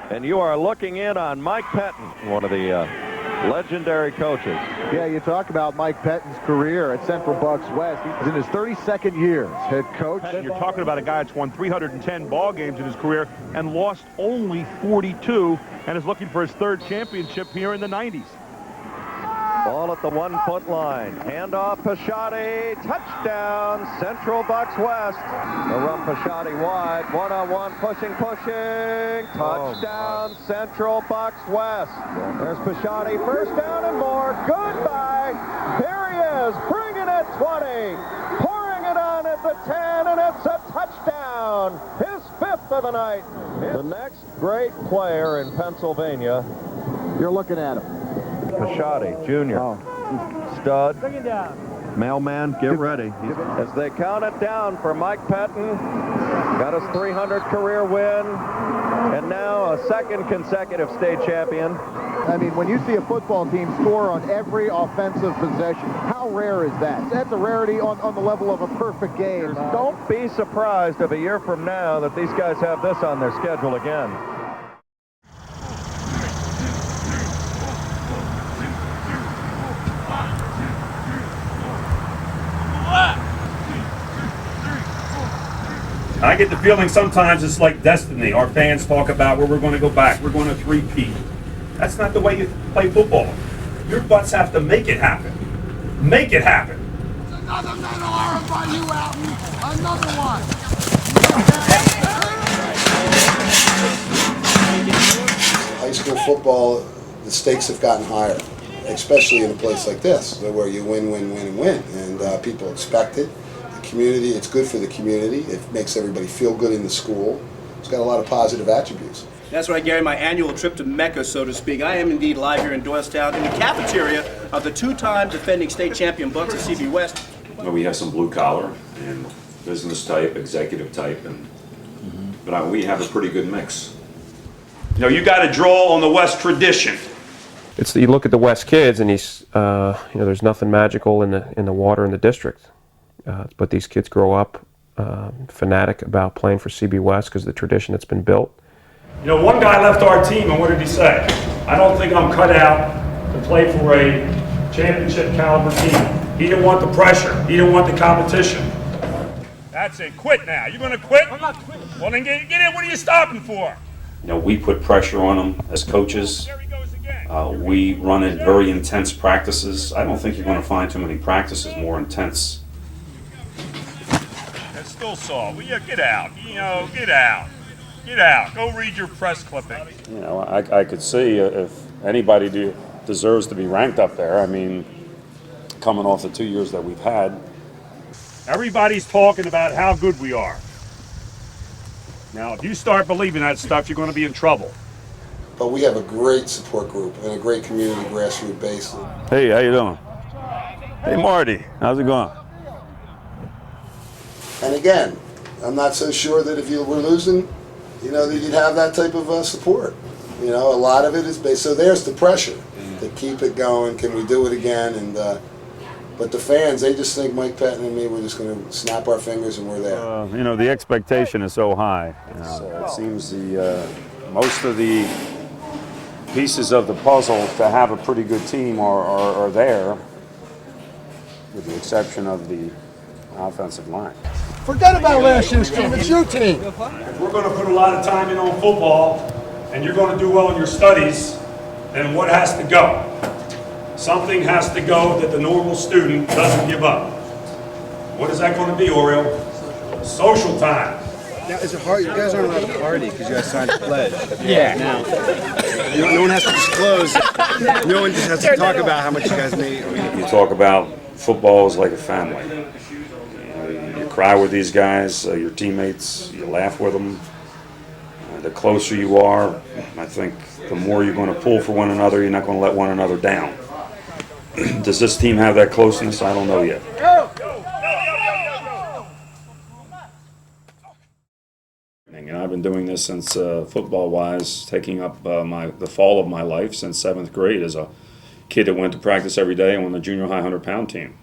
And you are looking in on Mike Pettin, one of the legendary coaches. Yeah, you talk about Mike Pettin's career at Central Bucks West. He's in his 32nd year as head coach. You're talking about a guy that's won 310 ball games in his career and lost only 42 and is looking for his third championship here in the 90s. Ball at the 1-foot line. Handoff, Pisciotti. Touchdown, Central Bucks West. The run, Pisciotti wide. One-on-one, pushing. Touchdown, Central Bucks West. There's Pisciotti. First down and more. Goodbye. Here he is, bringing it 20. Pouring it on at the 10, and it's a touchdown. His 5th of the night. The next great player in Pennsylvania. You're looking at him. Pisciotti, Jr. Stud. Bring it down. Mailman, get ready. As they count it down for Mike Pettin. Got his 300 career win. And now a second consecutive state champion. I mean, when you see a football team score on every offensive possession, how rare is that? That's a rarity on the level of a perfect game. Don't be surprised if a year from now that these guys have this on their schedule again. I get the feeling sometimes it's like destiny. Our fans talk about where we're going to go back. We're going to three-peat. That's not the way you play football. Your butts have to make it happen. Make it happen. Another medal arm by you, Alton. Another one. High school football, the stakes have gotten higher, especially in a place like this, where you win, and people expect it. Community, it's good for the community. It makes everybody feel good in the school. It's got a lot of positive attributes. That's right, Gary, my annual trip to Mecca, so to speak. I am indeed live here in Doylestown in the cafeteria of the two-time defending state champion Bucks of CB West. Well, we have some blue collar and business type, executive type, but we have a pretty good mix. You know, you got to draw on the West tradition. You look at the West kids, and there's nothing magical in the water in the district. But these kids grow up fanatic about playing for CB West because of the tradition that's been built. You know, one guy left our team, and what did he say? I don't think I'm cut out to play for a championship caliber team. He didn't want the pressure. He didn't want the competition. That's it. Quit now. You're going to quit? I'm not quitting. Well, then get in. What are you stopping for? You know, we put pressure on them as coaches. There he goes again. We run in very intense practices. I don't think you're going to find too many practices more intense. That's still soft. Well, yeah, get out. Get out. Get out. Go read your press clipping. You know, I could see if anybody deserves to be ranked up there. I mean, coming off the 2 years that we've had. Everybody's talking about how good we are. Now, if you start believing that stuff, you're going to be in trouble. But we have a great support group and a great community grassroots base. Hey, how you doing? Hey, Marty, how's it going? And again, I'm not so sure that if you were losing, that you'd have that type of support. A lot of it is based. So there's the pressure to keep it going. Can we do it again? And but the fans, they just think Mike Pettin and me, we're just going to snap our fingers and we're there. The expectation is so high. So it seems most of the pieces of the puzzle to have a pretty good team are there, with the exception of the offensive line. Forget about last year's team. It's your team. If we're going to put a lot of time in on football and you're going to do well in your studies, then what has to go? Something has to go that the normal student doesn't give up. What is that going to be, Oriole? Social time. Now, is it hard? You guys aren't allowed to party because you guys signed a pledge. Yeah. Now, no one has to disclose. No one just has to talk about how much you guys made. You talk about football is like a family. You cry with these guys, your teammates, you laugh with them. The closer you are, I think the more you're going to pull for one another, you're not going to let one another down. Does this team have that closeness? I don't know yet. I've been doing this since football-wise, taking up the fall of my life since 7th grade as a kid that went to practice every day and on the junior high 100-pound team.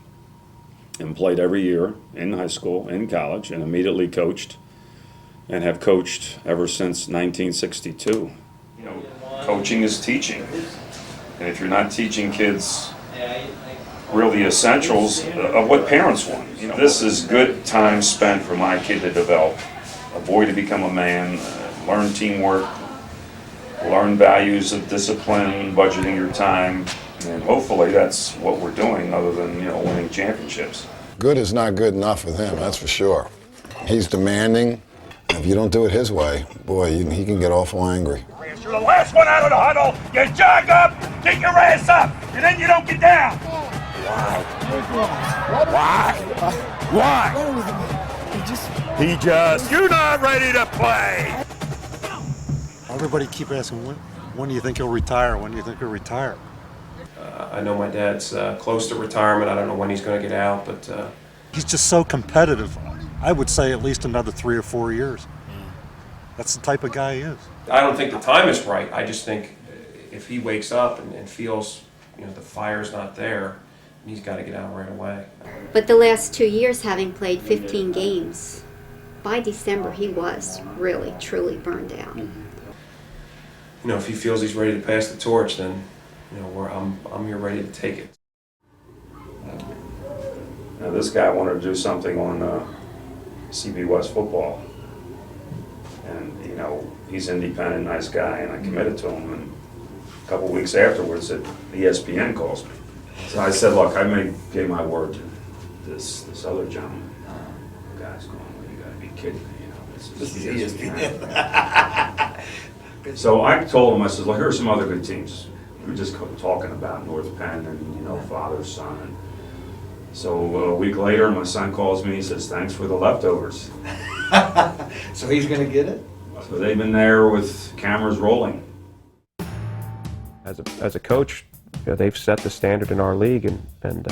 And played every year in high school, in college, and immediately coached, and have coached ever since 1962. You know, coaching is teaching. And if you're not teaching kids really essentials of what parents want, you know, this is good time spent for my kid to develop, a boy to become a man, learn teamwork, learn values of discipline, budgeting your time, and hopefully that's what we're doing other than, you know, winning championships. Good is not good enough with him, that's for sure. He's demanding. If you don't do it his way, boy, he can get awful angry. You're the last one out of the huddle. You jog up, get your ass up, and then you don't get down. Why? You're not ready to play. Everybody keep asking, when do you think he'll retire? When do you think he'll retire? I know my dad's close to retirement. I don't know when he's going to get out, but he's just so competitive. I would say at least another 3 or 4 years. That's the type of guy he is. I don't think the time is right. I just think if he wakes up and feels, you know, the fire's not there, he's got to get out right away. But the last 2 years, having played 15 games, by December he was really, truly burned out. You know, if he feels he's ready to pass the torch, then, you know, I'm here ready to take it. Now, this guy wanted to do something on CB West football. And, you know, he's an independent, nice guy, and I committed to him. And a couple weeks afterwards, ESPN calls me. So I said, look, I gave my word to this other gentleman. The guy's going, well, you got to be kidding me, you know. This is ESPN. So I told him, I said, look, here are some other good teams. We were just talking about North Penn and, you know, father, son. And so a week later, my son calls me, he says, thanks for the leftovers. So he's going to get it? So they've been there with cameras rolling. As a coach, you know, they've set the standard in our league, and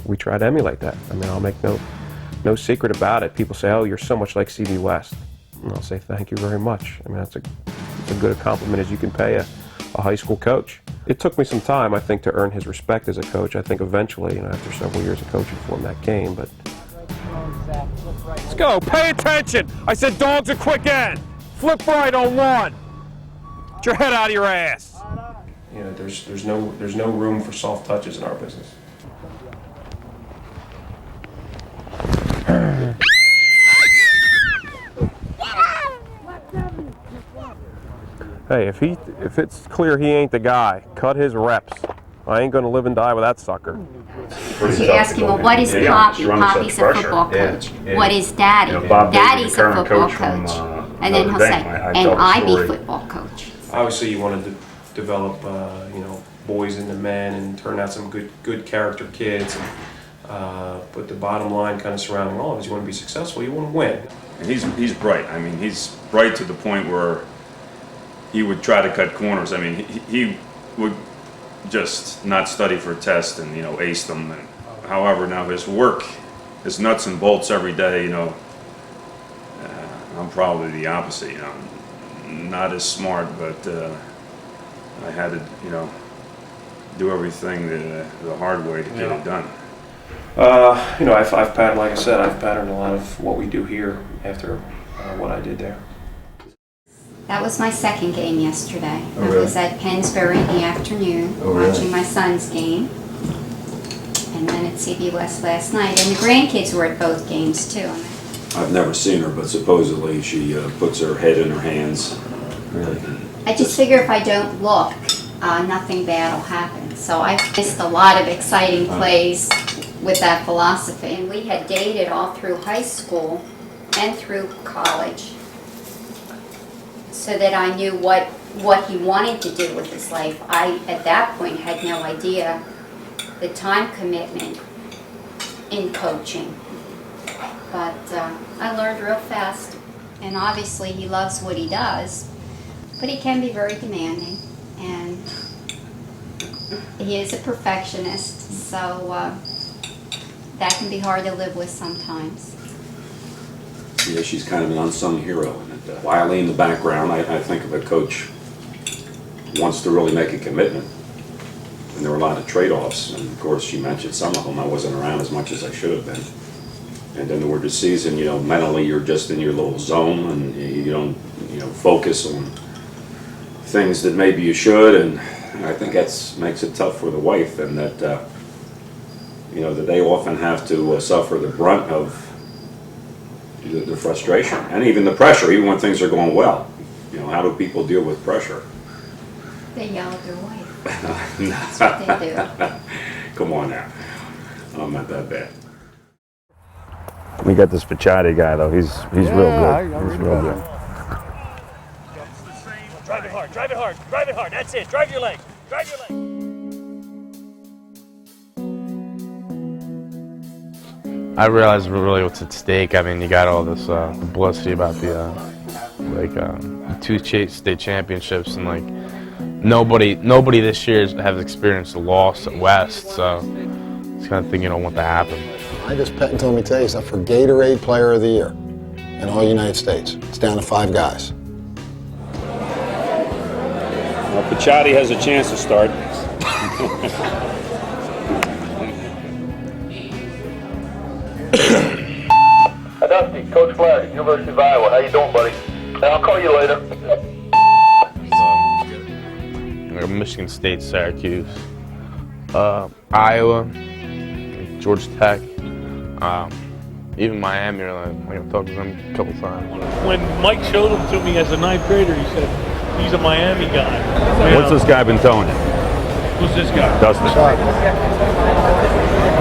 we try to emulate that. I mean, I'll make no secret about it. People say, oh, you're so much like CB West. And I'll say, thank you very much. I mean, that's as good a compliment as you can pay a high school coach. It took me some time, I think, to earn his respect as a coach. I think eventually, you know, after several years of coaching for him, that came, but... Let's go. Pay attention. I said dogs are quick end. Flip right on one. Get your head out of your ass. You know, there's no room for soft touches in our business. Hey, if it's clear he ain't the guy, cut his reps. I ain't gonna live and die with that sucker. She asked him, well, what is Poppy? Poppy's a football coach. What is Daddy? You know, Bob Daddy's Baker, a current football coach coach. from, And then he'll say, and I be story. football coach. Obviously, you wanted to develop, you know, boys into men and turn out some good character kids. But the bottom line, kind of surrounding all of it, is you want to be successful. You want to win. And he's bright. I mean, he's bright to the point where he would try to cut corners. I mean, he would just not study for a test and, you know, ace them. And, however, now his work, his nuts and bolts every day, you know, I'm probably the opposite, you know. Not as smart, but I had to, you know, do everything the hard way to get it done. You know, I've patterned, like I said, I've patterned a lot of what we do here after what I did there. That was my second game yesterday. Oh, I really? was at Pennsbury in the afternoon, Oh, really? watching my son's game. And then at CB West last night. And the grandkids were at both games, too. I've never seen her, but supposedly she puts her head in her hands. Really? I just figure if I don't look, nothing bad will happen. So I missed a lot of exciting plays with that philosophy. And we had dated all through high school and through college, so that I knew what he wanted to do with his life. I, at that point, had no idea the time commitment in coaching. But I learned real fast. And obviously he loves what he does, but he can be very demanding. And he is a perfectionist, so that can be hard to live with sometimes. Yeah, she's kind of an unsung hero. And quietly in the background, I think if a coach wants to really make a commitment, and there were a lot of trade-offs, and of course she mentioned some of them. I wasn't around as much as I should have been. And then toward the season, you know, mentally you're just in your little zone, and you don't, you know, focus on things that maybe you should, and I think that makes it tough for the wife, and that that they often have to suffer the brunt of the frustration and even the pressure, even when things are going well. How do people deal with pressure? They yell at their wife. That's what they do. Come on now. I'm not that bad. We got this Pichotti guy though. He's real good. He's real good. Drive it hard, drive it hard, drive it hard. That's it. Drive your leg. Drive your leg. I realized really what's at stake. I mean, you got all this publicity about the two state championships, and like nobody this year has experienced a loss at West, so it's kind of thinking on what to happen. I just Penn told me today he's up for Gatorade Player of the Year in all United States. It's down to 5 guys. Well, Pichotti has a chance to start. Dusty, Coach Flaherty, University of Iowa. How you doing, buddy? I'll call you later. Michigan State, Syracuse, Iowa, Georgia Tech, even Miami. I've talked to them a couple times. When Mike showed him to me as a 9th grader, he said, he's a Miami guy. What's this guy been telling you? Who's this guy? Dustin.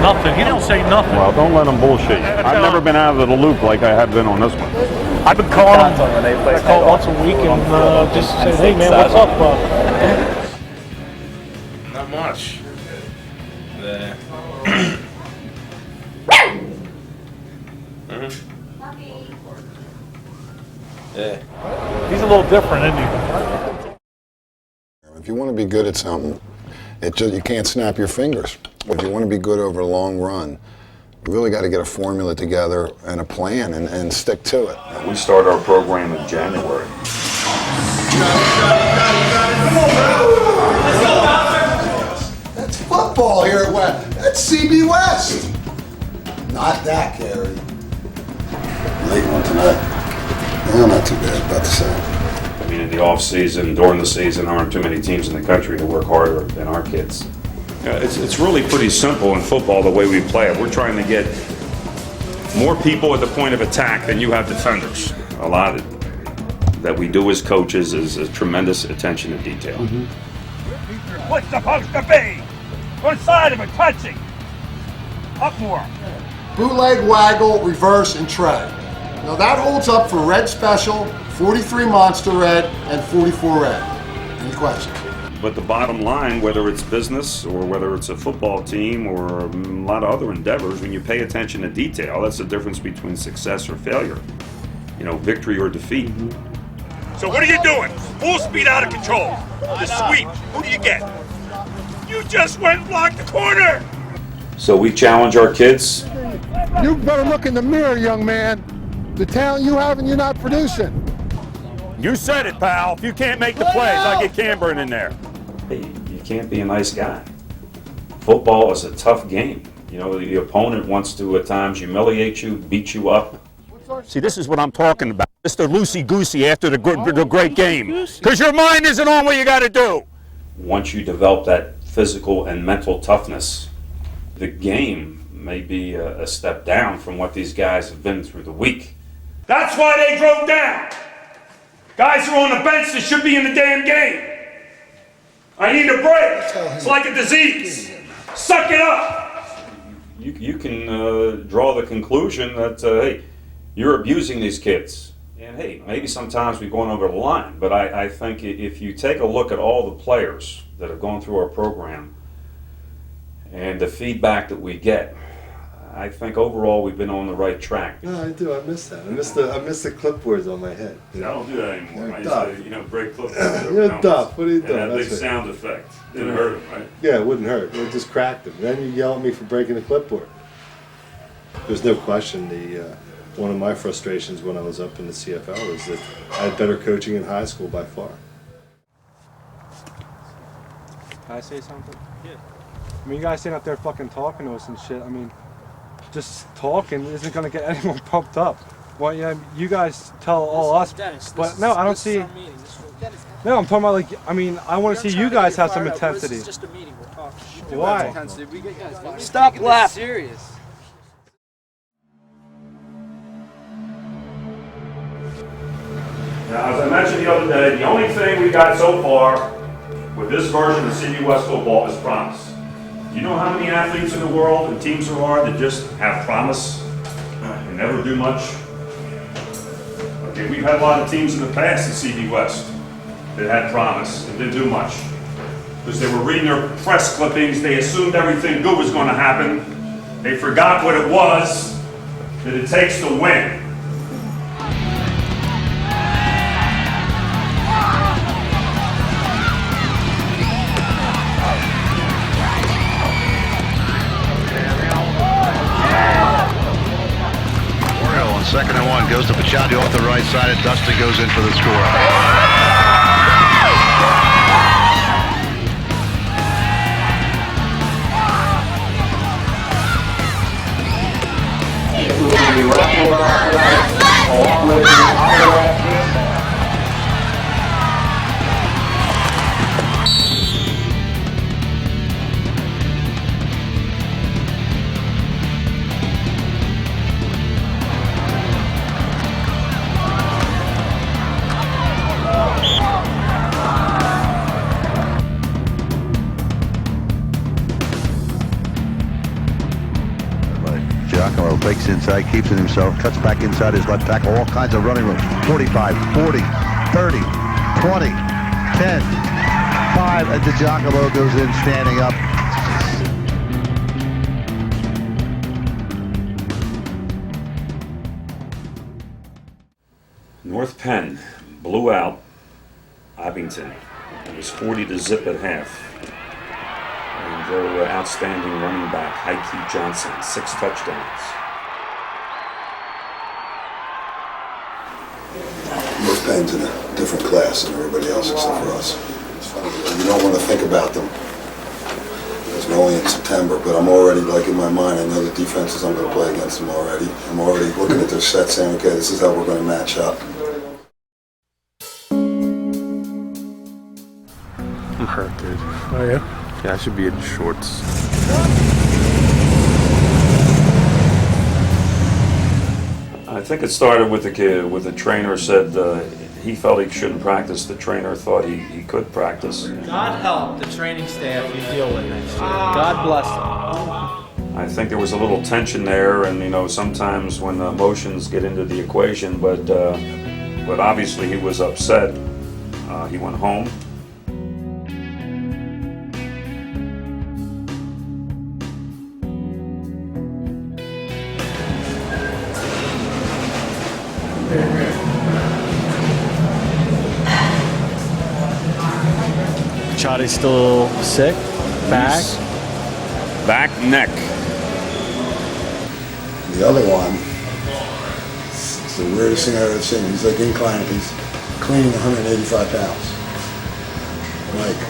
Nothing. He don't say nothing. Well, don't let him bullshit you. I've never been out of the loop like I have been on this one. I've been calling him. I call once a week and just say, hey man, what's up? Not much. Yeah. He's a little different, isn't he? If you want to be good at something, you can't snap your fingers. If you want to be good over a long run, you really got to get a formula together and a plan and stick to it. We start our program in January. That's football here at West. That's CB West. Not that, Gary. Late one tonight. No, not too bad. About the same. I mean, in the off season, during the season, aren't too many teams in the country that work harder than our kids. It's really pretty simple in football the way we play it. We're trying to get more people at the point of attack than you have defenders. A lot of it that we do as coaches is a tremendous attention to detail. What's supposed to be? One side of it touching. Up more. Bootleg, waggle, reverse, and tread. Now that holds up for red special, 43 monster red, and 44 red. Any questions? But the bottom line, whether it's business or whether it's a football team or a lot of other endeavors, when you pay attention to detail, that's the difference between success or failure. Victory or defeat. So what are you doing? Full speed out of control. The sweep. Who do you get? You just went and blocked the corner. So we challenge our kids. You better look in the mirror, young man. The talent you have and you're not producing. You said it, pal. If you can't make the plays, I get Camberin in there. Hey, you can't be a nice guy. Football is a tough game. The opponent wants to at times humiliate you, beat you up. See, this is what I'm talking about. Mr. Loosey-goosey after the great game. Because your mind isn't on what you got to do. Once you develop that physical and mental toughness, the game may be a step down from what these guys have been through the week. That's why they drove down. Guys who are on the bench that should be in the damn game. I need a break. It's like a disease. Suck it up. You can draw the conclusion that, hey, you're abusing these kids. And hey, maybe sometimes we're going over the line, but I think if you take a look at all the players that have gone through our program and the feedback that we get, I think overall we've been on the right track. No, I do. I miss that. I miss the clipboards on my head. I don't do that anymore. I used to, break clipboards. You're a duff. What are you doing? And that big sound effect. Didn't hurt him, right? Yeah, it wouldn't hurt. It just cracked him. Then you yell at me for breaking the clipboard. There's no question one of my frustrations when I was up in the CFL was that I had better coaching in high school by far. Can I say something? Yeah. I mean, you guys sitting up there fucking talking to us and shit. I mean, just talking isn't going to get anyone pumped up. Well, yeah, you guys tell all us, but no, I don't see. No, I'm talking about like, I mean, I want to see you guys have some intensity. This is just a meeting. We're talking. Why? Stop laughing. Serious. Now, as I mentioned the other day, the only thing we got so far with this version of CB West football is promise. You know how many athletes in the world and teams there are that just have promise and never do much? Okay, we've had a lot of teams in the past in CB West that had promise and didn't do much. Because they were reading their press clippings, they assumed everything good was going to happen. They forgot what it was that it takes to win. Second and 1 goes to Pachadi off the right side, and Dustin goes in for the score. Giacomo fakes inside, keeps it himself, cuts back inside his left tackle, all kinds of running room. 45, 40, 30, 20, 10, 5, and DiGiacomo goes in standing up. North Penn blew out Abington. It was 40-0 at half. And their outstanding running back, Heike Johnson, 6 touchdowns. North Penn's in a different class than everybody else except for us. It's funny, you don't want to think about them. It's only in September, but I'm already, like, in my mind, I know the defenses I'm going to play against them already. I'm already looking at their set saying, okay, this is how we're going to match up. I'm hurt, dude. Oh, yeah? Yeah, I should be in shorts. I think it started with the kid, with the trainer said he felt he shouldn't practice. The trainer thought he could practice. God help the training staff you deal with next year. God bless them. I think there was a little tension there, and you know, sometimes when emotions get into the equation, but obviously he was upset. He went home. Chadi's still sick. Back. Back, neck. The other one, it's the weirdest thing I've ever seen. He's like inclining, he's cleaning 185 pounds. Like,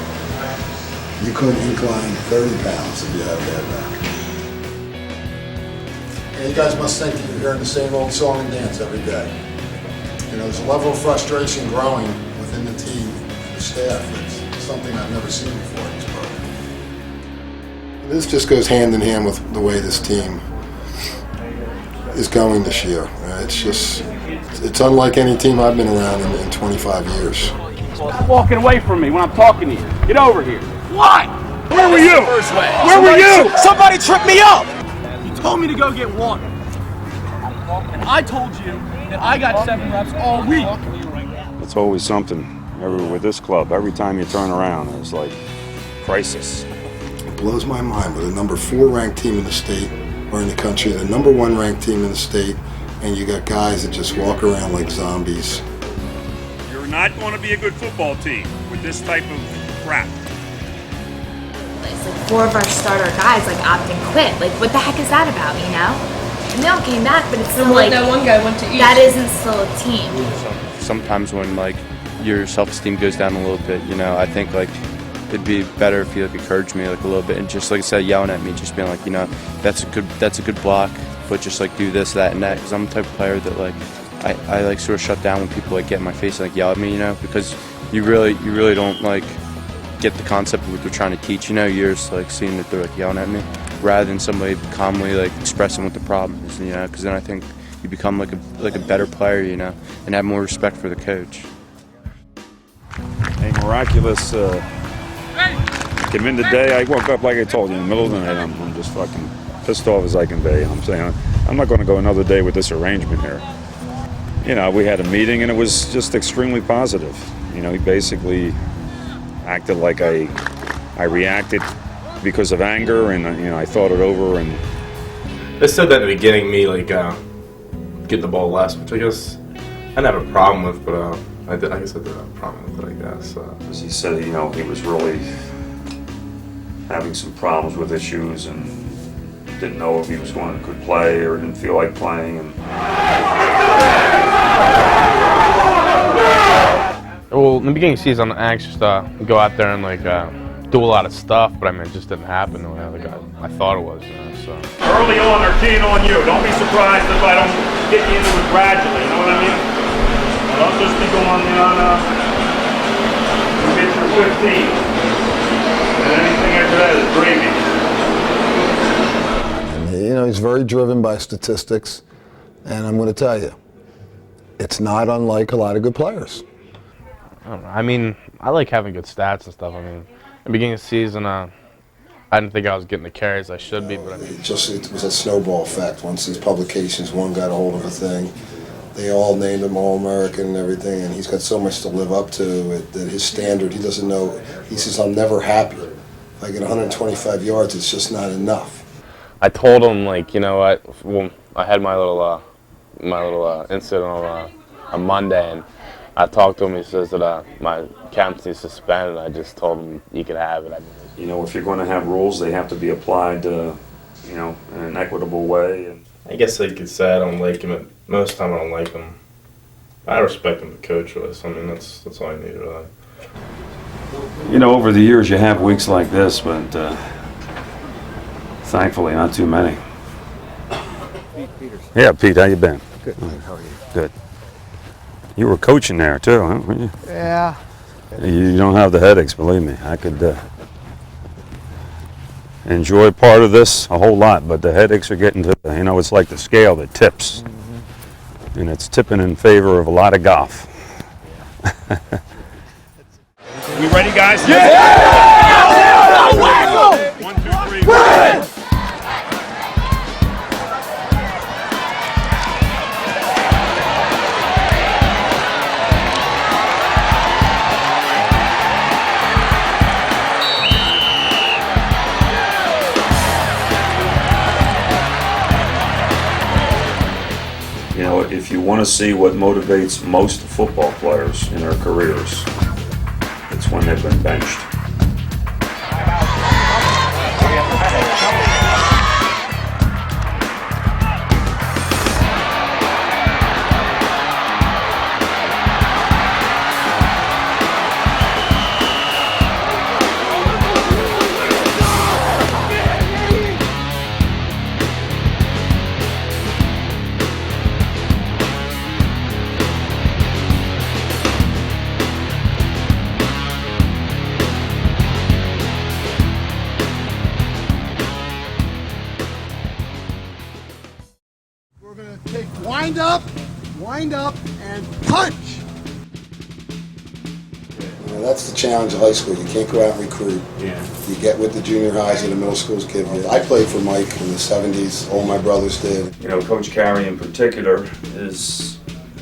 you couldn't incline 30 pounds if you had a bad back. And you guys must think that you're hearing the same old song and dance every day. You know, there's a level of frustration growing within the team and the staff. It's something I've never seen before in this program. This just goes hand in hand with the way this team is going this year. It's just, it's unlike any team I've been around in 25 years. Stop walking away from me when I'm talking to you. Get over here. Why? Where were you? Where were you? Somebody tripped me up. You told me to go get one. And I told you that I got 7 reps all week. It's always something. With this club, every time you turn around, it's like crisis. It blows my mind. We're the number 4 ranked team in the state, or in the country, the number 1 ranked team in the state, and you got guys that just walk around like zombies. You're not going to be a good football team with this type of crap. It's like 4 of our starter guys like opt and quit. Like, what the heck is that about, you know? And they all came back, but it's still like that one guy went to East. That isn't still a team. Sometimes when like your self-esteem goes down a little bit, you know, I think like it'd be better if you like encouraged me like a little bit and just like instead of yelling at me, just being like, you know, that's a good block, but just like do this, that, and that. Because I'm the type of player that like I like sort of shut down when people like get in my face and like yell at me, you know, because you really don't like get the concept of what they're trying to teach. You're just like seeing that they're like yelling at me, rather than somebody calmly like expressing what the problem is. Because then I think you become like a better player, and have more respect for the coach. A miraculous came in today. I woke up like I told you in the middle of the night. I'm just fucking pissed off as I can be. And I'm saying I'm not going to go another day with this arrangement here. We had a meeting and it was just extremely positive. He basically acted like I reacted because of anger, and I thought it over. And They said that in the beginning, me like get the ball less, which I guess I didn't have a problem with, but I guess I did have a problem with it. I guess as he said, he was really having some problems with issues and didn't know if he was could play or didn't feel like playing. And well, in the beginning of the season, I anxious to go out there and like do a lot of stuff, but it just didn't happen the way I thought it was. So Early on, they're keying on you. Don't be surprised if I don't get you into it gradually. You know what I mean? Don't just be going on. You get your 15, and anything after that is gravy. He's very driven by statistics, and I'm going to tell you, it's not unlike a lot of good players. I don't know. I like having good stats and stuff. In the beginning of the season, I didn't think I was getting the carries I should be, but It was a snowball effect. Once these publications, one got a hold of a thing, they all named him All-American and everything, and he's got so much to live up to that his standard, he doesn't know. He says, I'm never happy. If I get 125 yards, it's just not enough. I told him, when I had my little incident on Monday, and I talked to him. He says that my captaincy is suspended. I just told him he could have it. if you're going to have rules, they have to be applied, in an equitable way. And I guess I could say I don't like him. Most of the time, I don't like him. I respect him, the coach was. That's all I need, really. Over the years, you have weeks like this, but thankfully, not too many. Yeah, Pete, how you been? Good. How are you? Good. You were coaching there too, huh? Weren't you? Yeah. You don't have the headaches, believe me. I could enjoy part of this a whole lot, but the headaches are getting to, it's like the scale that tips. Mm-hmm. And it's tipping in favor of a lot of golf. We ready, guys? Yeah! One, two, three, go! If you want to see what motivates most football players in their careers, it's when they've been benched. Wind up, and punch! That's the challenge of high school. You can't go out and recruit. Yeah. You get what the junior highs and the middle schools give you. I played for Mike in the 70s. All my brothers did. Coach Carey in particular is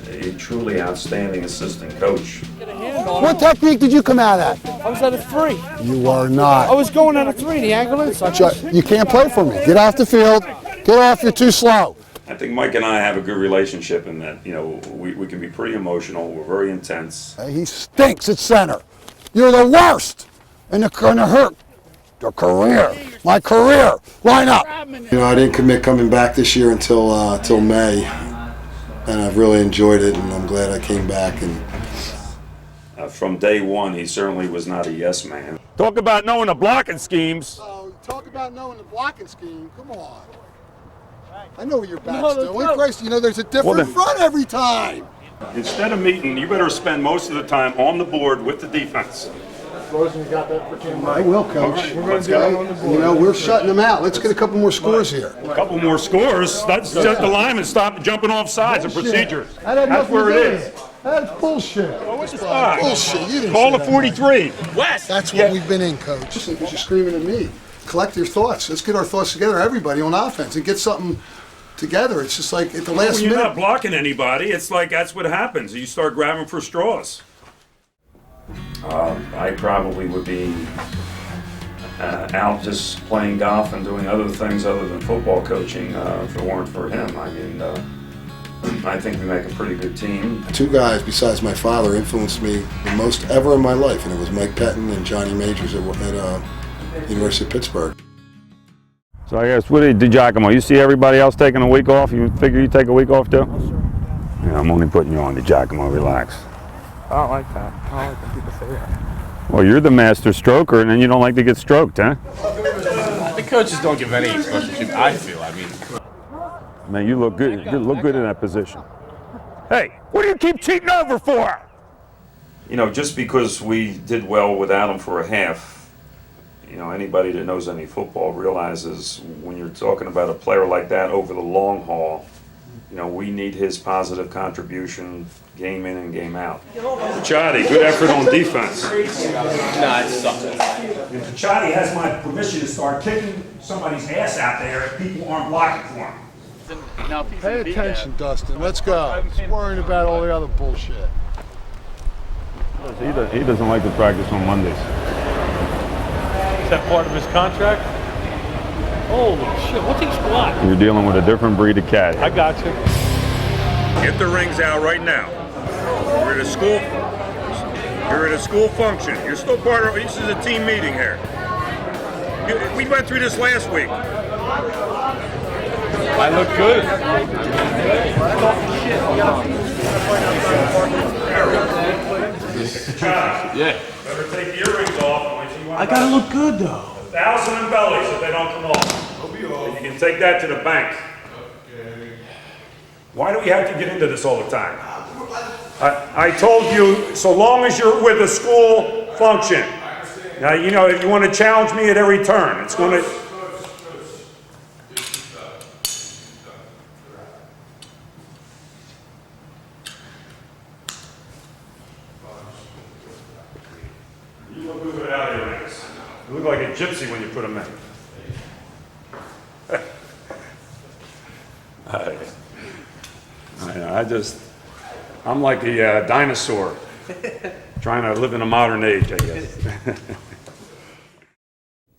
a truly outstanding assistant coach. What technique did you come out at? I was at a 3. You are not. I was going at a 3, the angle inside. You can't play for me. Get off the field. Get off, you're too slow. I think Mike and I have a good relationship in that, we can be pretty emotional. We're very intense. He stinks at center. You're the worst. And they're going to hurt your career. My career. Line up. I didn't commit coming back this year until May. And I've really enjoyed it, and I'm glad I came back. And from day one, he certainly was not a yes man. Talk about knowing the blocking schemes. Talk about knowing the blocking scheme. Come on. I know what your back's doing. Christ, there's a different front every time. Instead of meeting, you better spend most of the time on the board with the defense. I will, Coach. Let's go. You know, we're shutting them out. Let's get a couple more scores here. A couple more scores. That's just the linemen stop jumping off sides of procedures. That had That's nothing where to it do is. with it. That's bullshit. Bullshit. You didn't Call say the that, 43. West. That's what we've been in, Coach. Listen, because you're screaming at me. Collect your thoughts. Let's get our thoughts together, everybody on offense, and get something together. It's just like at the last When you're minute. not blocking anybody, it's like that's what happens. You start grabbing for straws. I probably would be out just playing golf and doing other things other than football coaching if it weren't for him. I mean, I think we make a pretty good team. Two guys besides my father influenced me the most ever in my life, and it was Mike Pettin and Johnny Majors at University of Pittsburgh. So I guess, what did Giacomo, you see everybody else taking a week off? You figure you take a week off too? Yeah, I'm only putting you on to Giacomo, relax. I don't like that. I don't like when people say that. Well, you're the master stroker, and then you don't like to get stroked, huh? The coaches don't give any special treatment, I feel. I mean, Man, you look good. You look good in that position. Hey, what do you keep cheating over for? You know, just because we did well without him for a half, you know, anybody that knows any football realizes when you're talking about a player like that over the long haul, you know, we need his positive contribution game in and game out. Chadi, good effort on defense. nah, it sucks. If Chadi has my permission to start kicking somebody's ass out there if people aren't blocking for him. Pay attention, Dustin. Let's go. He's worrying about all the other bullshit. He doesn't like to practice on Mondays. Is that part of his contract? Holy shit, what's each block? You're dealing with a different breed of cat. I got you. Get the rings out right now. You're at a school. You're at a school function. You're still part of. This is a team meeting here. We went through this last week. I look good. Yeah. Better take the earrings off. I gotta look good though. 1,000 in bellies if they don't come off. You can take that to the bank. Why do we have to get into this all the time? I told you, so long as you're with a school function. Now, you know, if you want to challenge me at every turn, it's going to... You look good without earrings. You look like a gypsy when you put them in. I'm like a dinosaur trying to live in a modern age, I guess.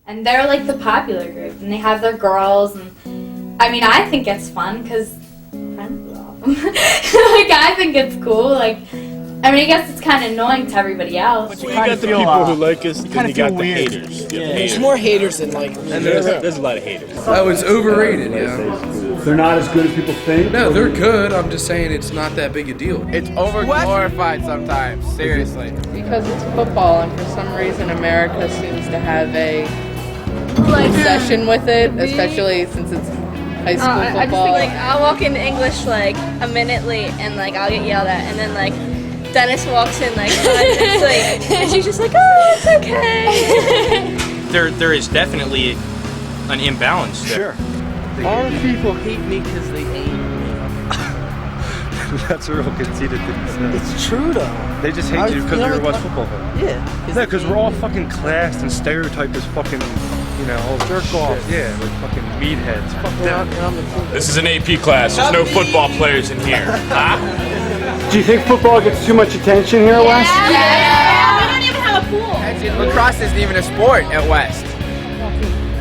And they're like the popular group, and they have their girls, and I mean, I think it's fun because friends with all of them. Like, I think it's cool. Like, I mean, I guess it's kind of annoying to everybody else. But you got the people who like us, then you got the haters. There's more haters than like me. And there's a lot of haters. Oh, it's overrated, yeah. They're not as good as people think? No, they're good. I'm just saying it's not that big a deal. It's over-glorified sometimes, seriously. Because it's football, and for some reason America seems to have a obsession with it, especially since it's high school I just football. think, like, I'll walk into English, like, a minute late, and, like, I'll get yelled at, and then, like, Dennis walks in, like, 5 minutes late, and she's just like, oh, it's okay. There is definitely an imbalance there. Sure. Our people hate me because they hate me. That's a real conceited thing to say. It's true though. They just hate you because you're a West football player. Yeah. Yeah, because we're all fucking classed and stereotyped as fucking, you know, all jerk off. Yeah, like fucking meatheads. Fuck them. This is an AP class. There's no football players in here. Huh? Do you think football gets too much attention here, Wes? Yeah, we don't even have a pool. Lacrosse isn't even a sport at West.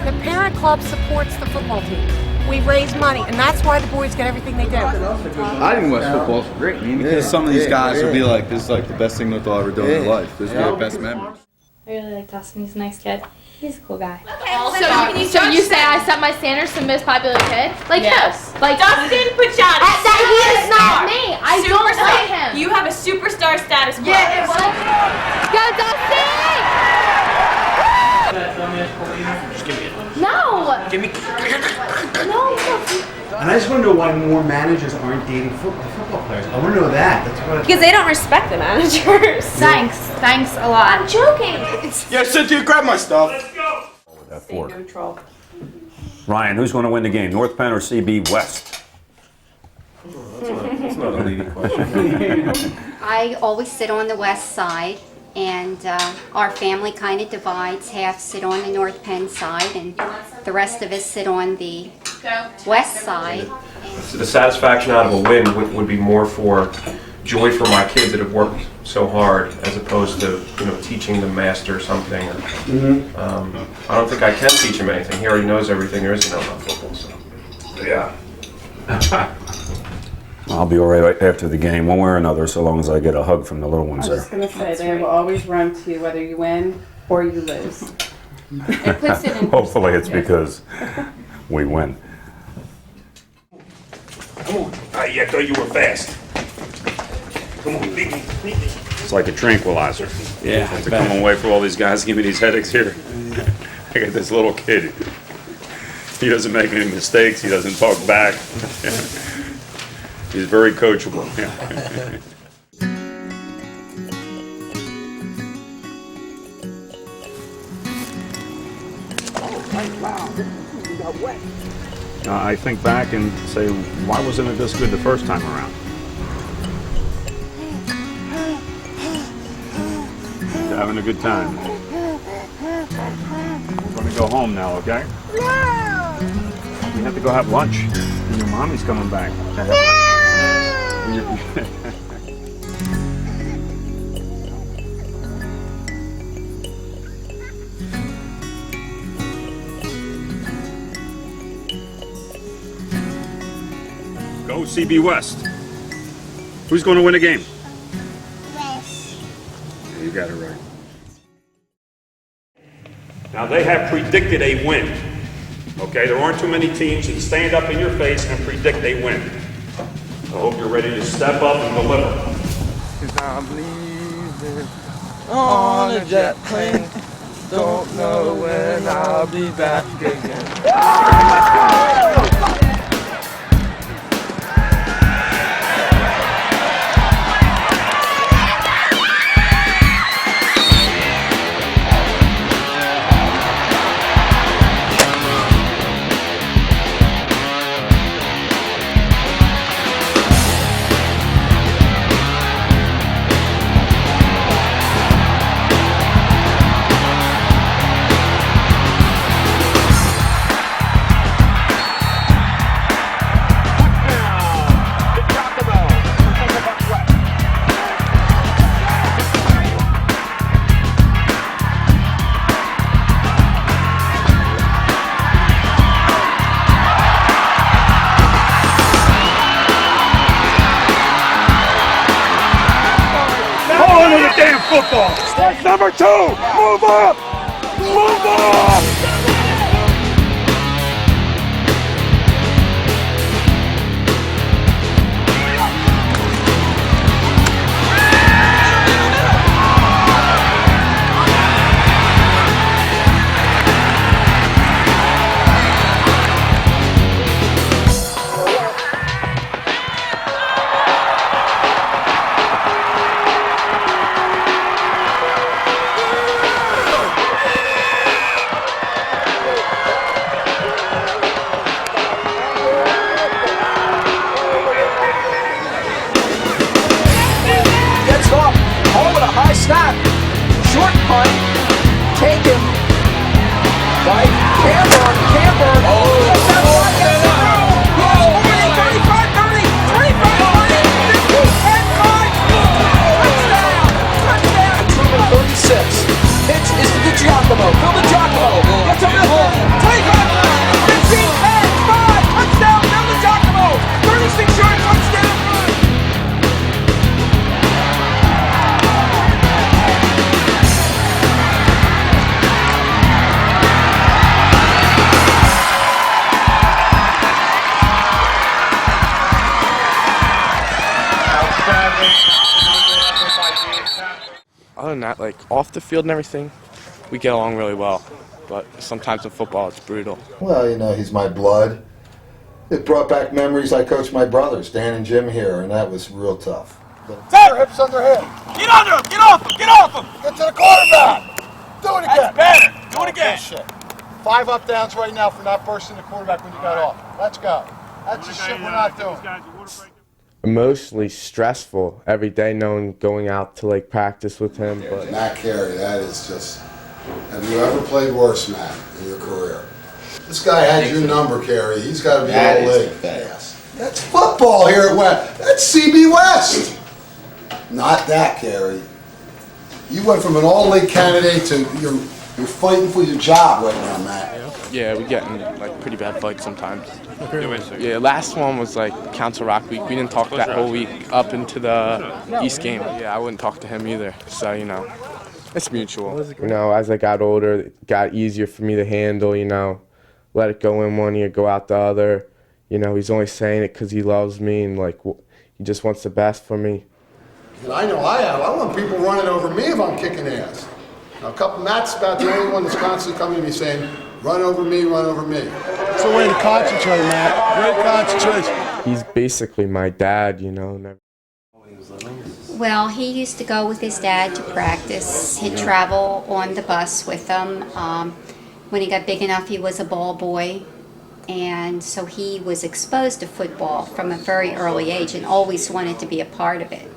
The parent club supports the football team. We raise money, and that's why the boys get everything they do. I think West football's great, man, because some of these guys will be like, this is like the best thing that they'll ever do in their life. This will be their best memories. I really like Dustin. He's a nice kid. He's a cool guy. Okay, So you say I set my standards to the most popular kid? Like Yes. who? Like Dustin Pucciati. He is not me. I don't Superstar. like him. You have a superstar status. Yeah, Go Dustin! Just give me it. No. Give me. No. And I just want to know why more managers aren't dating football players. I want to know that. That's what. Because they don't respect the managers. Thanks a lot. I'm joking. Yeah, Cynthia, grab my stuff. Let's go. That fork. Neutral. Ryan, who's going to win the game, North Penn or CB West? That's not a leading question. I always sit on the west side, and our family kind of divides. Half sit on the North Penn side, and the rest of us sit on the west side. So the satisfaction out of a win would be more for joy for my kids that have worked so hard, as opposed to teaching them master something. I don't think I can teach him anything. He already knows everything there is to know about football. So yeah. I'll be all right after the game, one way or another, so long as I get a hug from the little ones I was there. going to say, they will always run to you whether you win or you lose. It puts it in Hopefully it's because we win. Come on. I thought you were fast. Come on, beat me. It's like a tranquilizer. Yeah, To come away from all these guys, give me these headaches here. I got this little kid. He doesn't make any mistakes. He doesn't talk back. He's very coachable. I think back and say, why wasn't it this good the first time around? You're having a good time. We're going to go home now, okay? No! You have to go have lunch. And your mommy's coming back. Go CB West. Who's going to win the game? West. Yeah, you got it right. Now they have predicted a win. Okay, there aren't too many teams that stand up in your face and predict they win. I hope you're ready to step up and deliver. 'Cause I'm leaving on a jet plane. Don't know when I'll be back again. Damn football! Strike number 2! Move up! Move up! Snap, short punt, take him, right, camber, touchdown, 36, pitch is to Giacomo, Phil Giacomo, gets a middle, 25, 15, 10, 5, touchdown, Phil Giacomo, 36-yard touchdown. Other than that, like off the field and everything, we get along really well. But sometimes in football, it's brutal. Well, he's my blood. It brought back memories. I coached my brothers, Dan and Jim here, and that was real tough. Hips under him. Get under him. Get off him. Get off him. Get to the quarterback. Do it again. That's better. Do it again. Shit. 5 up downs right now for not bursting the quarterback when you got off. Let's go. That's the shit we're not doing. Emotionally stressful every day, knowing going out to like practice with him. But Matt Carey, that is just. Have you ever played worse, Matt, in your career? This guy had your number, Carey. He's got to be all league fast. That's football here at West. That's CB West. Not that, Carey. You went from an all-league candidate to you're fighting for your job right now, Matt. yeah, we get in like pretty bad fights sometimes. Yeah, last one was like Council Rock week. We didn't talk that whole week up into the East game. Yeah, I wouldn't talk to him either. So you know, it's mutual. You know, as I got older, it got easier for me to handle. You know, let it go in one ear, go out the other. You know, he's only saying it because he loves me and like he just wants the best for me. And I know I have. I want people running over me if I'm kicking ass. Now, Matt's about the only one that's constantly coming to me saying, run over me, run over me. It's a way to concentrate, Matt. Great concentration. He's basically my dad, you know. Well, he used to go with his dad to practice. He'd travel on the bus with them. When he got big enough, he was a ball boy. And so he was exposed to football from a very early age and always wanted to be a part of it.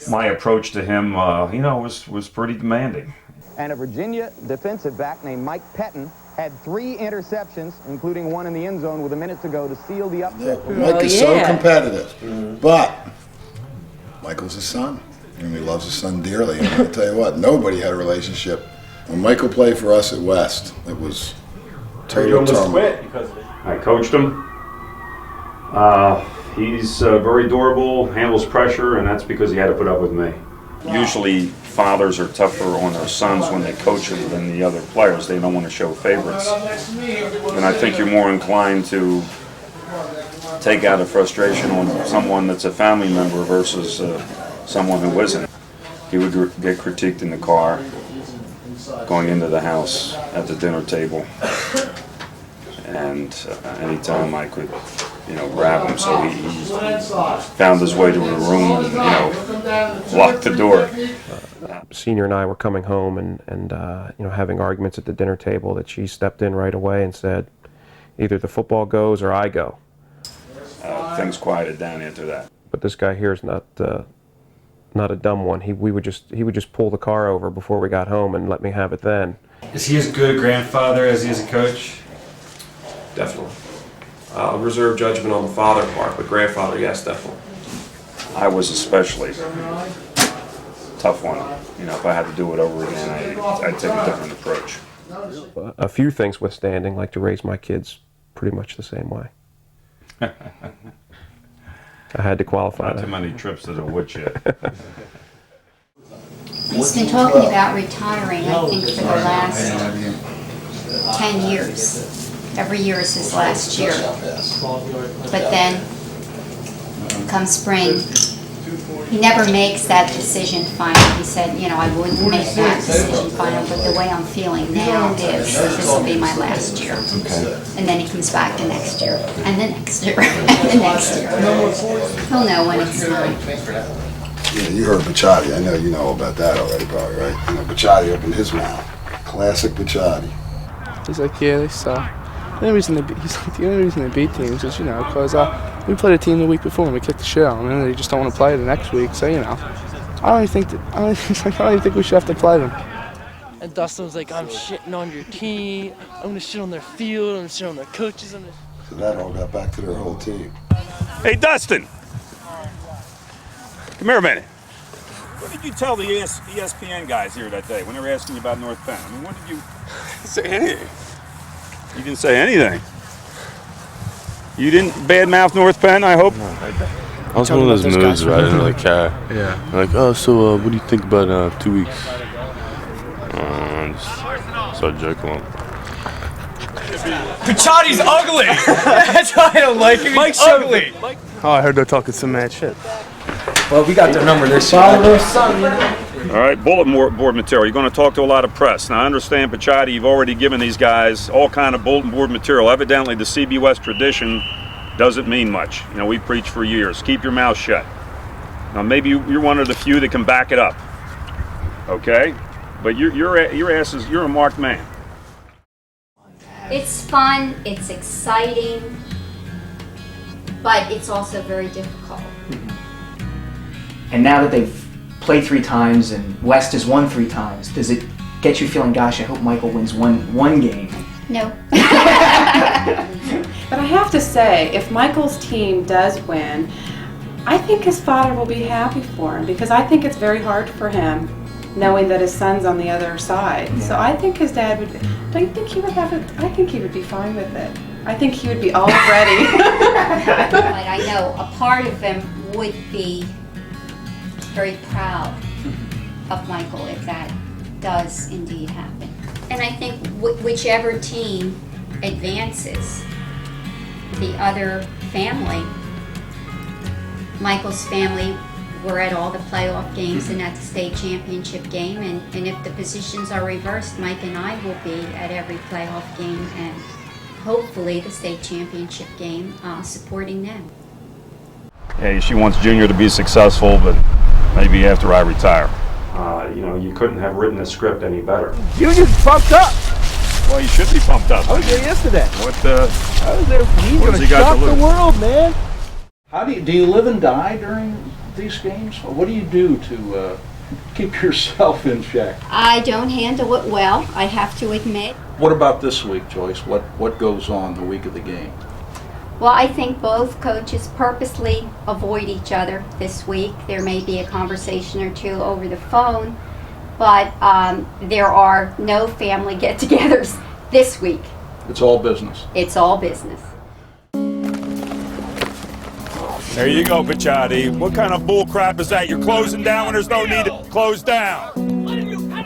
My approach to him, you know, was pretty demanding. And a Virginia defensive back named Mike Pettin had 3 interceptions, including one in the end zone with a minute to go to seal the upset. Mike is so competitive, but Michael's his son, and he loves his son dearly. And I'll tell you what, nobody had a relationship. When Michael played for us at West, it was total turmoil. I coached him. He's very durable, handles pressure, and that's because he had to put up with me. Usually fathers are tougher on their sons when they coach them than the other players. They don't want to show favorites. And I think you're more inclined to take out a frustration on someone that's a family member versus someone who isn't. He would get critiqued in the car, going into the house, at the dinner table. And anytime I could, you know, grab him, so he found his way to a room and, you know, locked the door. Senior and I were coming home and you know, having arguments at the dinner table that she stepped in right away and said, either the football goes or I go. Things quieted down after that. But this guy here is not a dumb one. He would just pull the car over before we got home and let me have it then. Is he as good a grandfather as he is a coach? Definitely. Reserve judgment on the father part, but grandfather, yes, definitely. I was especially tough one. You know, if I had to do it over again, I'd take a different approach. A few things withstanding, like to raise my kids pretty much the same way. I had to qualify Not that. too many trips to the woodshed. He's been talking about retiring, I think, for the last 10 years. Every year is his last year. But then, come spring, he never makes that decision final. He said, you know, I wouldn't make that decision final, but the way I'm feeling now is this will be my last year. And then he comes back the next year, and the next year, and the next year. He'll know when it's time. Yeah, you heard Bacciati. I know you know about that already, probably, right? You know, Bacciati opened his mouth. Classic Bacciati. He's like, yeah, they suck. The only reason they beat teams is, you know, because we played a team the week before and we kicked the shit out of them, and they just don't want to play the next week. So, you know, I don't even think we should have to play them. And Dustin was like, I'm shitting on your team. I'm gonna shit on their field. I'm gonna shit on their coaches. So that all got back to their whole team. Hey, Dustin. Come here a minute. What did you tell the ESPN guys here that day when they were asking you about North Penn? I mean, what did you say? Anything. You didn't say anything. You didn't badmouth North Penn, I hope? No, I was one of those moods where I didn't really care. Yeah. Like, oh, so what do you think about 2 weeks? Just started joking on. Piccotti's ugly! That's why I don't like him. He's ugly. Oh, I heard they're talking some mad shit. Well, we got their number this year. All right, bulletin board material. You're going to talk to a lot of press. Now, I understand, Picciotti, you've already given these guys all kind of bulletin board material. Evidently, the CB West tradition doesn't mean much. You know, we preach for years. Keep your mouth shut. Now, maybe you're one of the few that can back it up. Okay? But your ass is, you're a marked man. It's fun, it's exciting, but it's also very difficult. And now that they've played 3 times and West has won 3 times, does it get you feeling, gosh, I hope Michael wins one game? No. But I have to say, if Michael's team does win, I think his father will be happy for him, because I think it's very hard for him knowing that his son's on the other side. Yeah. So I think his dad would, don't you think he would have it? I think he would be fine with it. I think he would be all ready. But I know a part of him would be very proud of Michael if that does indeed happen. And I think whichever team advances, the other family, Michael's family, were at all the playoff games and at the state championship game, and if the positions are reversed, Mike and I will be at every playoff game and hopefully the state championship game supporting them. Hey, she wants Junior to be successful, but maybe after I retire. You know, you couldn't have written the script any better. Junior's pumped up. Well, you should be pumped up. I was there yesterday. What I was there. He's what going to shock the world, man. How do you live and die during these games? What do you do to keep yourself in check? I don't handle it well, I have to admit. What about this week, Joyce? What goes on the week of the game? Well, I think both coaches purposely avoid each other this week. There may be a conversation or two over the phone, but there are no family get-togethers this week. It's all business. It's all business. There you go, Pichotti. What kind of bull crap is that? You're closing down when there's no need to close down.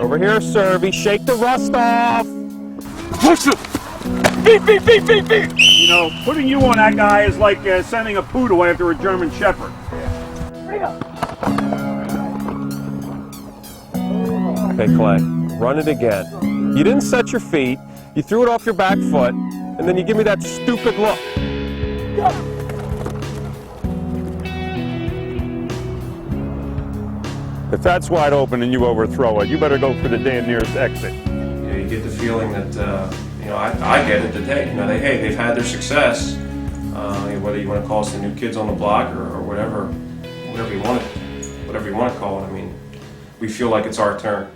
Over here, Servy. Shake the rust off. Push it. Beep, beep, beep, beep, beep. You know, putting you on that guy is like sending a poodle after a German Shepherd. Okay, Clay. Run it again. You didn't set your feet. You threw it off your back foot, and then you give me that stupid look. If that's wide open and you overthrow it, you better go for the damn nearest exit. Yeah, you get the feeling that, you know, I get it, that they've had their success, whether you want to call us the new kids on the block or whatever you want to call it. I mean, we feel like it's our turn.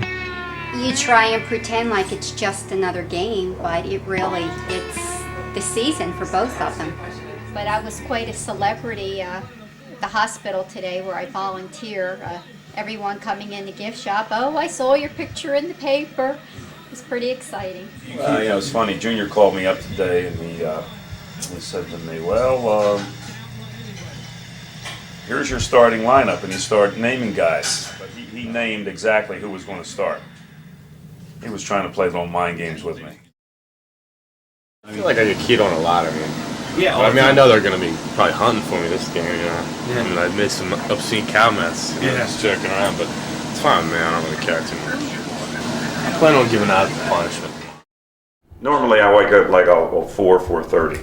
You try and pretend like it's just another game, but it's the season for both of them. But I was quite a celebrity the hospital today where I volunteer. Everyone coming in the gift shop, oh, I saw your picture in the paper. It was pretty exciting. Well, you know, it's funny. Junior called me up today and he said to me, well, here's your starting lineup. And he started naming guys. But he named exactly who was going to start. He was trying to play little mind games with me. I feel like I get keyed on a lot. I mean, yeah. But, I mean, I know they're going to be probably hunting for me this game. You know, Yeah. I mean, I made some obscene comments. You know, Yeah. just joking around, but it's fine, man. I don't really care too much. I plan on giving out the punishment. Normally I wake up like 4:30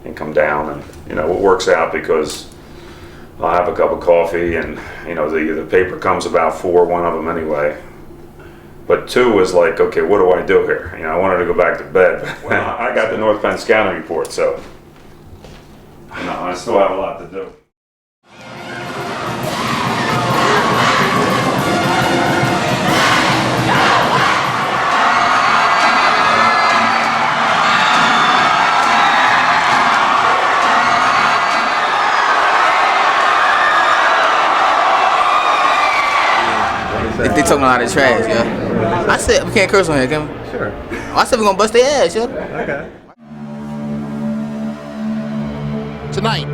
and come down, and you know it works out because I'll have a cup of coffee, and you know the paper comes about 4, one of them anyway. But 2 was like, okay, what do I do here? You know, I wanted to go back to bed. Well, I got the North Penn scouting report, so you know, I still have a lot to do. They talking a lot of trash, yo. I said we can't curse on here, can we? Sure. I said we're gonna bust their ass, yo. Okay. Tonight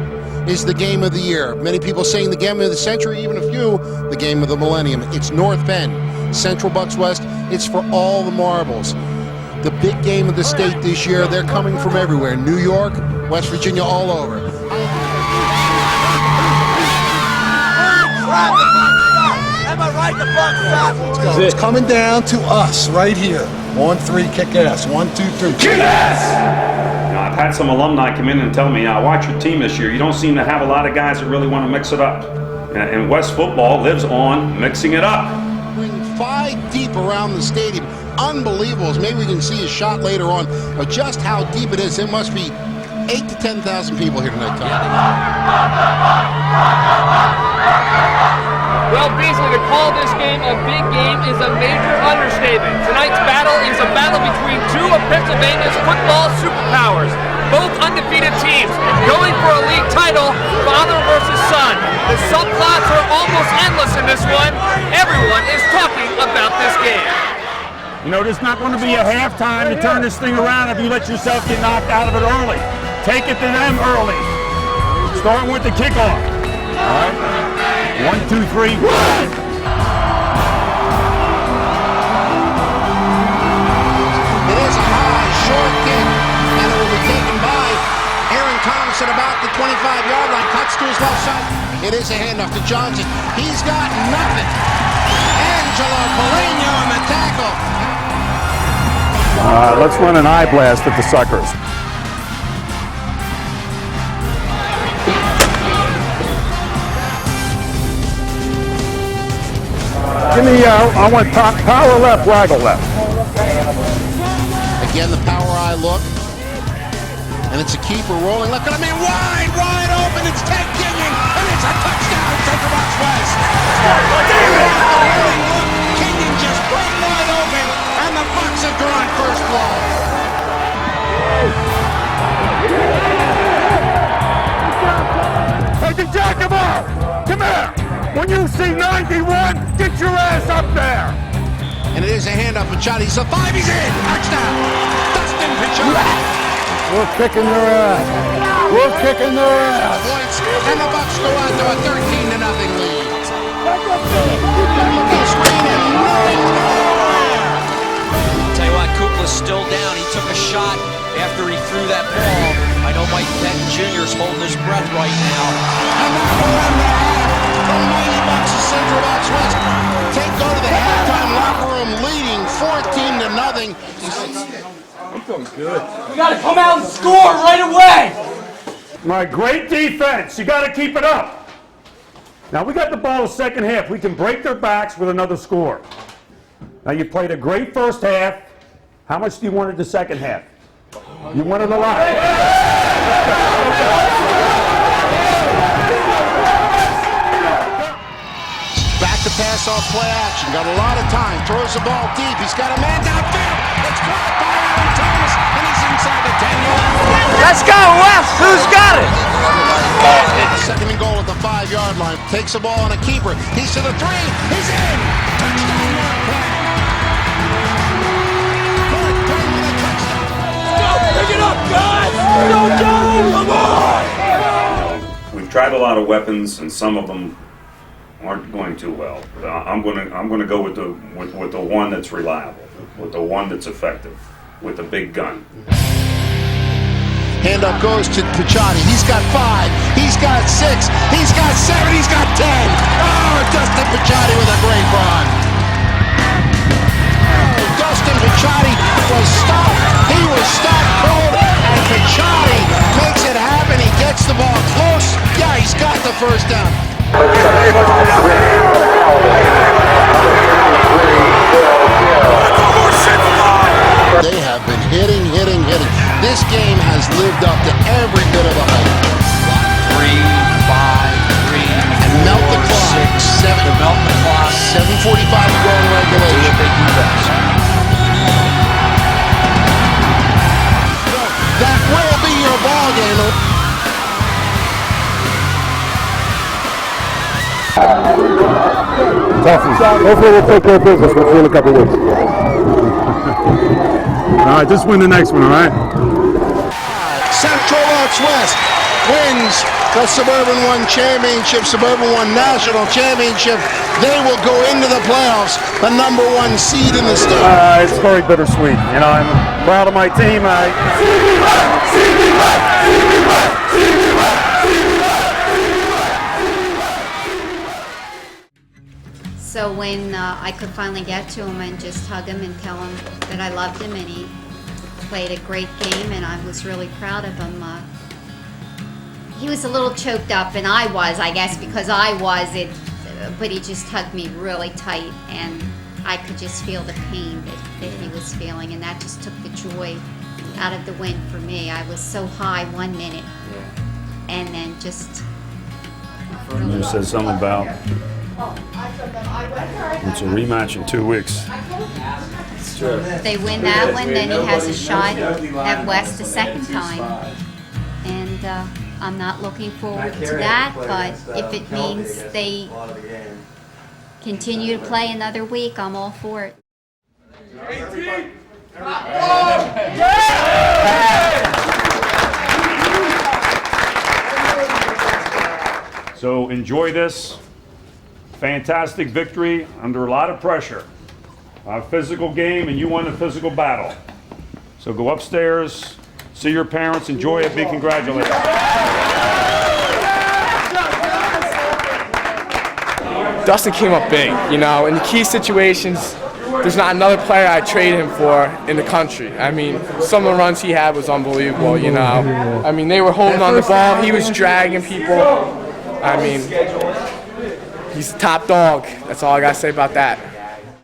is the game of the year. Many people saying the game of the century, even a few, the game of the millennium. It's North Penn, Central Bucks West. It's for all the marbles. The big game of the state this year, they're coming from everywhere. New York, West Virginia, all over. Am I right? The Bucks. It's coming down to us right here. On 3, kick ass. 1, 2, 3. Kick ass! You know, I've had some alumni come in and tell me, I watch your team this year. You don't seem to have a lot of guys that really want to mix it up. And West football lives on mixing it up. 5 deep around the stadium. Unbelievable. Maybe we can see a shot later on of just how deep it is. It must be 8,000 to 10,000 people here tonight, Tom. Well, Beasley, to call this game a big game is a major understatement. Tonight's battle is a battle between two of Pennsylvania's football superpowers. Both undefeated teams going for a league title, father versus son. The subplots are almost endless in this one. Everyone is talking about this game. You know, there's not going to be a halftime to turn this thing around if you let yourself get knocked out of it early. Take it to them early. Starting with the kickoff. All right. 1, 2, 3, 1. It is a high, short kick, and it will be taken by Aaron Thomas at about the 25-yard line. Cuts to his left side. It is a handoff to Johnson. He's got nothing. Angelo Polino on the tackle. Let's run an eye blast at the suckers. Give me, I want power left, waggle left. Again, the power eye look. And it's a keeper rolling left. And I mean, wide open. It's Ted Kenyon. And it's a touchdown, Central Bucks West. Kenyon just broke wide open. And the Bucks have drawn first blood. Hey, Giacomo! Come here! When you see 91, get your ass up there! And it is a handoff. Pichotti. He's a 5. He's in. Touchdown. Dustin Pichotti. We're kicking their ass. We're kicking their ass. Points. And the Bucks go out to a 13-0 lead. Looking screen and nothing. Tell you what, Kukla's still down. He took a shot after he threw that ball. I know Mike Penn Jr. is holding his breath right now. And that will end the half. The mighty Bucks of Central Bucks West go to the halftime locker room leading 14-0. I'm feeling good. We got to come out and score right away. My great defense. You got to keep it up. Now we got the ball the second half. We can break their backs with another score. Now you played a great first half. How much do you want in the second half? You wanted a lot. Back to pass off play action. Got a lot of time. Throws the ball deep. He's got a man downfield. It's caught by Aaron Thomas. And he's inside the 10-yard line. Let's go, West. Who's got it? Second and goal at the 5-yard line. Takes the ball on a keeper. He's to the 3. He's in. Touchdown, Mark Penn. Pick it up, guys! Go! Come on! We've tried a lot of weapons, and some of them aren't going too well. I'm going to go with the one that's reliable, with the one that's effective, with the big gun. Handoff goes to Pichotti. He's got 5. He's got 6. He's got 7. He's got 10. Oh, Dustin Pichotti with a great run. Dustin Pichotti was stopped. He was stopped cold, and Pichotti makes it happen. He gets the ball close. Yeah, he's got the first down. They have been hitting. This game has lived up to every bit of the hype. 3, 5, 3, and melt the clock. 6, 7 to melt the clock. 7:45 to go in regulation. They do best. That will be your ball game. Hopefully we'll take care of business. We'll see you in a couple weeks. All right, just win the next one, all right? Central Bucks West wins the Suburban One Championship, Suburban One National Championship. They will go into the playoffs, the #1 seed in the state. It's very bittersweet. You know, I'm proud of my team. So So when I could finally get to him and just hug him and tell him that I loved him and he played a great game and I was really proud of him, he was a little choked up, and I was, I guess, because I was, but he just hugged me really tight, and I could just feel the pain that he was feeling, and that just took the joy out of the win for me. I was so high 1 minute, and then just really... You said something about it's a rematch in 2 weeks. It's true. If they win that one, then he has a shot at West a second time, and I'm not looking forward to that, but if it means they continue to play another week, I'm all for it. So enjoy this fantastic victory under a lot of pressure. A physical game, and you won the physical battle. So go upstairs, see your parents, enjoy it, be congratulated. Dustin came up big, you know, in the key situations. There's not another player I'd trade him for in the country. I mean, some of the runs he had was unbelievable, you know. I mean, they were holding on the ball. He was dragging people. I mean, he's the top dog. That's all I got to say about that.